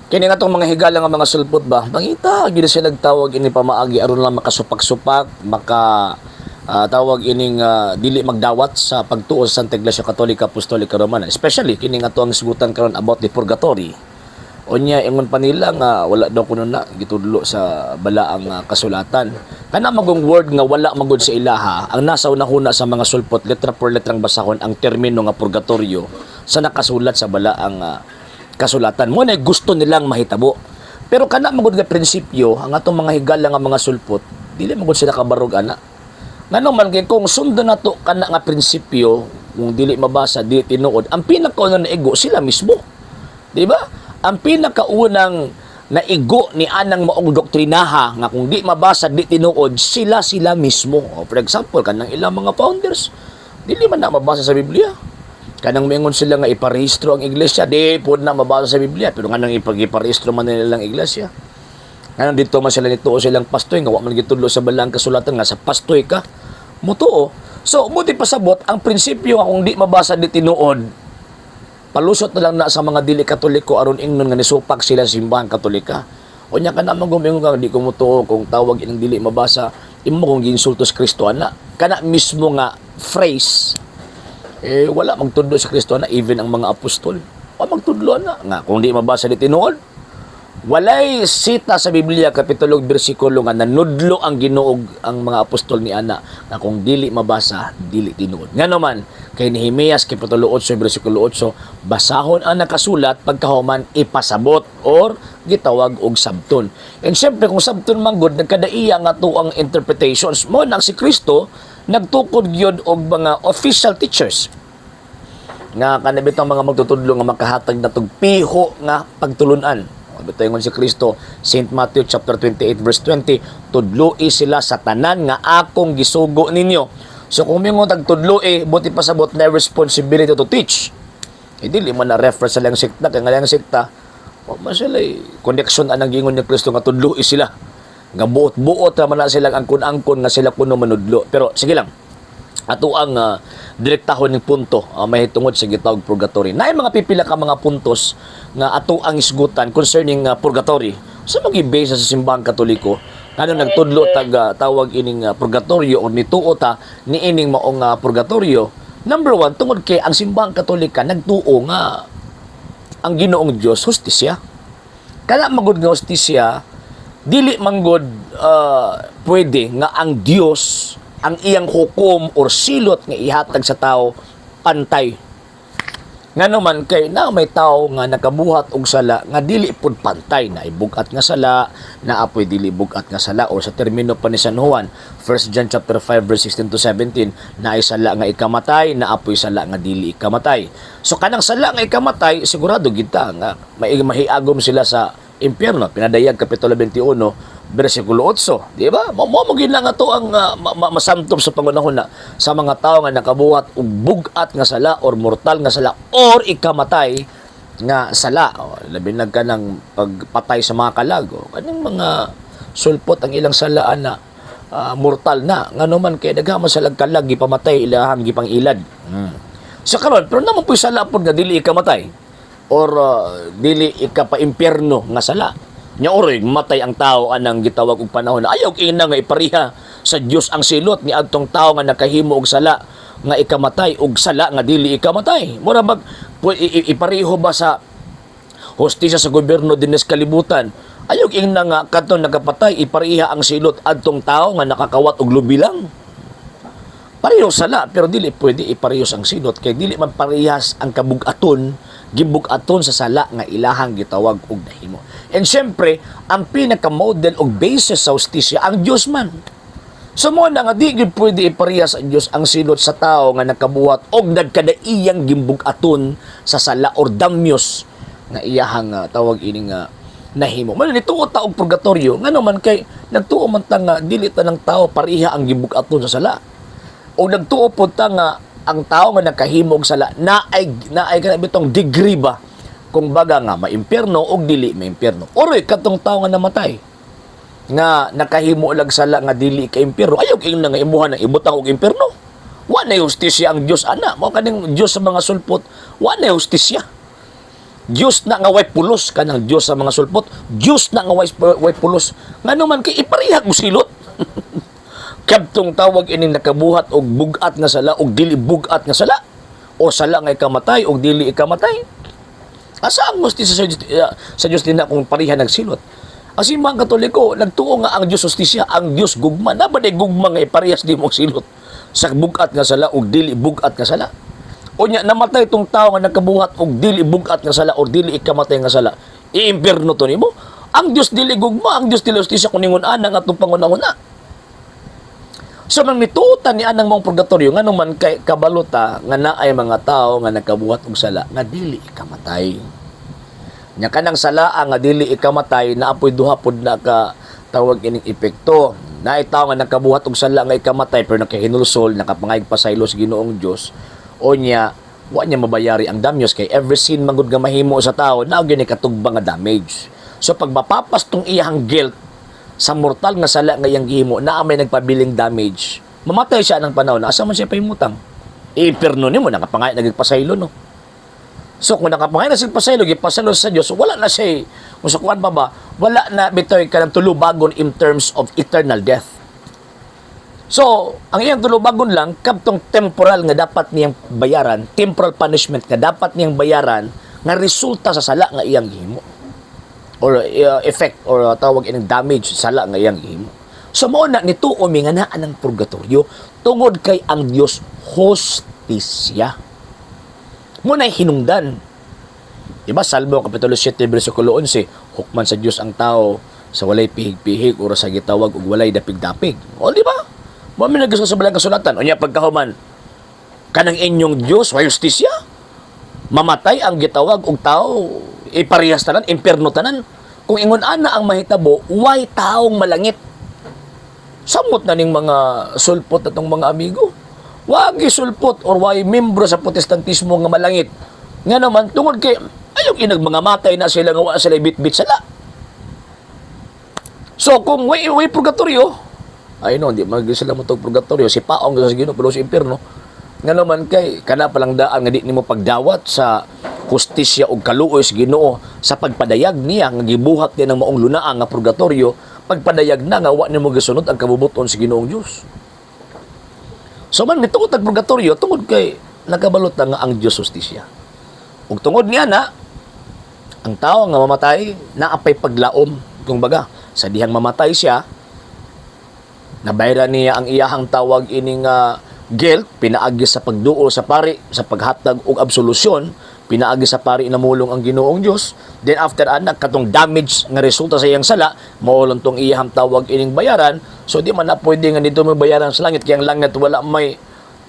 Kini nga tong mga higala nga mga sulpot ba, pangita gid siya nagtawag ini pamaagi aron lang makasupak-supak, tawag ining dili magdawat sa pagtuo sa Santa Iglesia Katolika Apostolika Romana. Especially kini nga to ang sigutan karon about the purgatory. Unya ingon pa nila nga wala daw kuno na gitudlo sa balaang kasulatan. Kana magong word nga wala magud sa ilaha, ang nasa unahuna sa mga sulpot letra por letrang basahon ang termino nga purgatorio sa nakasulat sa balaang kasulatan mo na gusto nilang mahitabo. Pero kana magud nga prinsipyo ang atong mga higala nga mga sulpot dili magud sila kabarog ana. Ngano man kay kung sundo nato kana nga prinsipyo kung dili mabasa dili tinuod ang pinakaunang naigo sila mismo. Di ba? Ang pinakaunang naigo ni anang maong doktrinaha nga kung di mabasa di tinuod sila mismo. For example kanang ilang mga founders dili man na mabasa sa Biblia. Kanang mingon sila nga iparehistro ang iglesia, di po na mabasa sa Biblia, pero kanang iparehistro man nila ang iglesia. Kanang dito man sila nituo silang pastoy, nga wa man gitudlo sa balang kasulatan nga sa pastoy ka, mutuo. So, muti pasabot, ang prinsipyo nga kung di mabasa di tinuod, palusot na lang na sa mga dili katoliko aron ingnon nga nisupak sila sa simbahan katolika. O nya ka naman gumingon ka, di ko mutuo kung tawag inang dili mabasa, imo kung ginsultos Kristo ana. Kana mismo nga phrase, wala magtudlo sa Kristo na even ang mga apostol wala magtudlo na nga kung di mabasa di tinuod walay sita sa Biblia kapitulo bersikulo nga nanudlo ang Ginoo ang mga apostol ni ana nga kung dili mabasa dili tinuod nga naman kay Nehemias kapitulo 8 bersikulo 8 basahon ang nakasulat pagkahuman ipasabot or gitawag og sabton. And syempre kung sabton man gud nagkadaiya nga to ang interpretations mo nang si Kristo nagtukod gyud og mga official teachers nga kanabitang mga magtutudlo nga makahatag na tog piho nga pagtulunan. Bitayon si Kristo, St. Matthew chapter 28 verse 20, tudloi sila sa tanan nga akong gisugo ninyo. So kung mingon tagtudloi, buti pasabot na responsibility to teach. Dili man na reference sa lang sekta kay nga lang sekta, wa man sila connection anang gingon ni Kristo nga tudloi sila. Nga buot-buot naman na silang angkon-angkon nga sila kuno manudlo. Pero sige lang, ato ang direktahon ng punto mahitungod sa gitawag purgatory. Naay mga pipila ka mga puntos nga ato ang isgutan concerning purgatory. Sa mag-ibase sa simbahan katoliko, ano nagtudlo tawag ining purgatorio o nituo ta ni ining maong purgatorio. Number 1, tungod kay ang simbahan katolika nagtuo nga ang Ginoong Dios hustisya. Kana magud nga hustisya dili manggod pwede nga ang Dios ang iyang hukom or silot nga ihatag sa tao pantay. Nga naman kay na may tao nga nakabuhat og sala nga dili pud pantay na ibugat nga sala na apoy dili bugat nga sala o sa termino pa ni San Juan 1 John chapter 5 verse 16 to 17 na ay sala nga ikamatay na apoy sala nga dili ikamatay. So kanang sala nga ikamatay sigurado gid ta nga mahiagom sila sa impyerno. Pinadayag kapitulo 21 bersikulo 8, di ba? Mo gid lang ato ang masantop sa pangunahon na sa mga tao nga nakabuhat og bugat nga sala or mortal nga sala or ikamatay nga sala. Labi na kanang pagpatay sa mga kalag o kaning mga sulpot ang ilang salaan na mortal na ngano man kay daghan sa kalag gipamatay ilahang gipang ilad. So karon pero naman po sala pod nga dili ikamatay or dili ikapa-impyerno nga sala. Nya oroy matay ang tao anang gitawag og panahon na ayaw ina nga ipariha sa Dios ang silot ni adtong tao nga nakahimo og sala nga ikamatay og sala nga dili ikamatay. Mura bag ipariho ba sa hostisya sa gobyerno dinhi sa kalibutan? Ayaw ina nga kadtong nakapatay ipariha ang silot adtong tao nga nakakawat og lubi lang. Pareho sala pero dili pwede iparehos ang silot kay dili man parehas ang kabugaton gibug-aton sa sala nga ilahang gitawag og nahimo. And syempre, ang pinaka-model og basis sa hustisya ang Dios man. So mo na nga di gid pwede iparehas ang Dios ang silot sa tao nga nakabuhat og nagkadaiyang gimbug-aton sa sala or damyos nga iyahang tawag ini nga nahimo. Man nituo ta og purgatorio ngano man kay nagtuo man ta nga dili ta ng tao pareha ang gimbug-aton sa sala. O nagtuo pod ta nga ang tao nga nakahimo og sala naay kana bitong degree ba kung baga nga maimpyerno og dili maimpyerno. Oroy katong tao nga namatay nga nakahimo lag sala nga dili ka impyerno ayaw kay nga imuha ng ibutang og impyerno. Wa na hustisya ang Dios ana. Mao kaning Dios sa mga sulpot, wa na hustisya. Diyos na nga way pulos kanang Diyos sa mga sulpot. Diyos na nga way pulos. Ngano man kay iparihag mo silot. Kadtong tawag ining nakabuhat og bugat nga sala og dili bugat nga sala. O sala nga ikamatay og dili ikamatay. Asa ang gusti sa Diyos din na kung parihan nagsilot. Ang simbang Katoliko, nagtuo nga ang Diyos justisya, ang Diyos gugma. Nabaday gugma nga iparehas di mo silot. Sa bugat nga sala og dili bugat nga sala. O nya namatay tong tao nga nakabuhat og dili bugat nga sala o dili ikamatay nga sala. Iimpierno to nimo. Ang Dios dili gugma, ang Dios dili justisya kuningon ana nga atong pangunahuna. So nang nituutan ni anang mong purgatorio nganong man kay kabalota nga naay mga tao nga nakabuhat og sala nga dili ikamatay. Nya kanang sala nga dili ikamatay naapoy duha pod na ka tawag ining epekto. Naay tao nga nakabuhat og sala nga ikamatay pero nakahinulsol nakapangayag pasaylo sa Ginoong Dios. O niya, wa niya mabayari ang damyos kay every sin manggod nga mahimo sa tao na gyud ni katugba nga damage. So pag mapapas tong iyang guilt sa mortal nga sala nga iyang gihimo na may nagpabiling damage, mamatay siya ng panahon. Asa man siya pahimutang? Impierno nimo nakapangay nagpasaylo no. So kung nakapangay na siya pasaylo, gipasaylo sa Dios, wala na siya musukuan pa ba? Wala na bitoy kanang tulubagon in terms of eternal death. So, ang iyang tulubagon lang, kaptong temporal nga dapat niyang bayaran, temporal punishment nga dapat niyang bayaran, nga resulta sa sala nga iyang gihimo. Or effect, or tawag inang damage sa sala nga iyang gihimo. So, mao na nito uminganaan ng purgatorio, tungod kay ang Dios hostisya. Muna hinungdan. Diba, Salmo Kapitulo 7, versikulo 11, hukman sa Dios ang tao sa walay pihig-pihig, o sa gitawag, ug walay dapig-dapig. O, di ba? Mami naggusto sa balang kasulatan. O niya pagkahuman, kanang inyong Diyos, wa justisya. Mamatay ang gitawag og tao, iparehas tanan, impierno tanan. Kung ingon ana ang mahitabo, way taong malangit. Samot na ning mga sulpot atong mga amigo. Wag sulpot or way membro sa protestantismo nga malangit. Nga naman, tungod kay, ayong inag mga matay na sila nga wa sila bit-bit sala. So, kung way purgatorio, ay no, di sila mo itong purgatorio, si Paong sa Ginoo, pero sa impierno, nga naman kay, kana palang daan nga di nimo pagdawat sa hustisya o kaluoy sa Ginoo, sa pagpadayag niya, nga gibuhat niya ng maong lunaan nga purgatorio, pagpadayag na nga, wa nimo gisunod ang kabubuton sa Ginoong Diyos. So man, mitungod ang purgatorio, tungod kay, nagabalot na nga ang Diyos hustisya. Ug tungod niya na, ang tao nga mamatay, naapay paglaom, kung baga, sa dihang mamatay siya, nabayran niya ang iyahang tawag ining guilt, pinaagi sa pagduol sa pari, sa paghatag og absolusyon, pinaagi sa pari inamulong ang Ginoong Dios. Then after anak katong damage nga resulta sa iyang sala, maulon tong iyahang tawag ining bayaran. So di man na pwede nga dito may bayaran sa langit, kaya ang langit wala may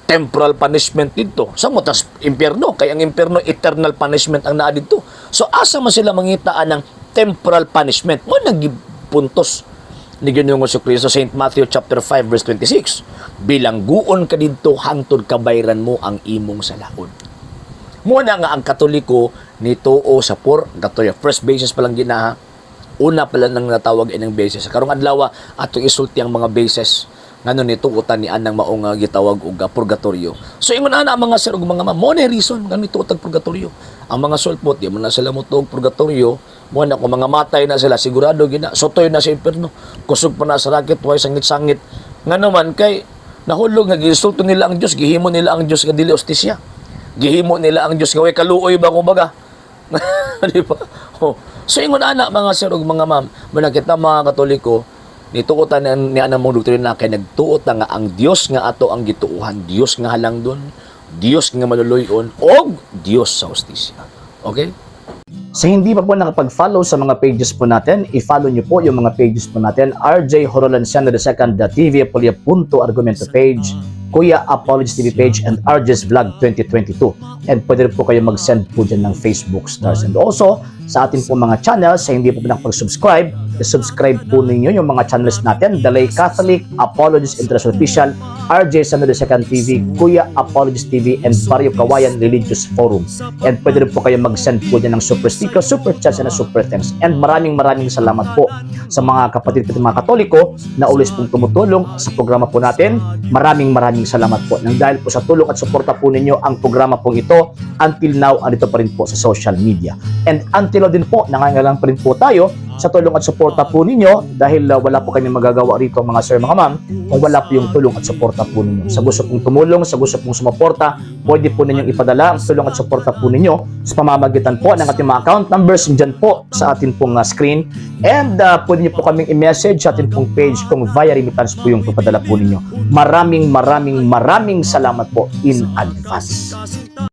temporal punishment dito. Samot tas impierno, kay ang impierno eternal punishment ang naa dito. So asa man sila mangitaan ng temporal punishment? Mo nagipuntos ni Ginoong Jesucristo, St. Matthew chapter 5 verse 26. Bilangguon ka didto hangtod kabayran mo ang imong salaod. Muna nga ang Katoliko nituo sa purgatorio. First basis pa lang ginaha. Una pala nang natawag inang basis. Karong adlaw atong isulti ang mga basis ngano nituutan ni anang maong gitawag og purgatorio. So ingon ana ang mga sir ug mga ma'am, mo na reason nga nituot ang purgatorio. Ang mga sulpot di man na sila motuog purgatorio. Mo na kung mga matay na sila sigurado gina sotoy na sa impierno. Kusog pa na sa raket way sangit-sangit. Ngano man kay nahulog nga gisulto nila ang Dios, gihimo nila ang Dios nga dili hustisya. Gihimo nila ang Dios nga way kaluoy ba kumbaga. Di ba? Oh. So ingon ana mga sir ug mga ma'am, man kita mga Katoliko nituotan ni anang mong doktrina kay nagtuot nga ang Dios nga ato ang gituuhan, Dios nga halangdon, Dios nga maluluyon og Dios sa hustisya. Okay? Sa hindi pa po nakapag-follow sa mga pages po natin, i-follow nyo po yung mga pages po natin, RJ Horolanciano II, TV Apolia Punto Argumento page, Kuya Apologist TV page, and RJ's Vlog 2022. And pwede rin po kayo mag-send po dyan ng Facebook stars. And also, sa atin po mga channels, sa hindi po nakapag-subscribe, i-subscribe po ninyo yung mga channels natin, The Lay Catholic, Apologist International Official, RJ Sano II TV, Kuya Apologist TV, and Barrio Kawayan Religious Forum. And pwede rin po kayo mag-send po dyan ng super sticker, super chats, and super thanks. And maraming salamat po sa mga kapatid at mga Katoliko na always pong tumutulong sa programa po natin. Maraming salamat po. Nang dahil po sa tulong at suporta po ninyo, ang programa pong ito until now andito pa rin po sa social media. And until now din po, nangangailangan pa rin po tayo sa tulong at suporta po ninyo dahil wala po kami magagawa rito mga sir, mga ma'am, kung wala po yung tulong at suporta po ninyo. Sa gusto pong tumulong, sa gusto pong sumuporta, pwede po ninyong ipadala ang tulong at suporta po ninyo sa pamamagitan po ng ating mga account numbers dyan po sa ating pong screen. And pwede nyo po kaming i-message sa ating pong page kung via remittance po yung ipadala po ninyo. Maraming salamat po in advance.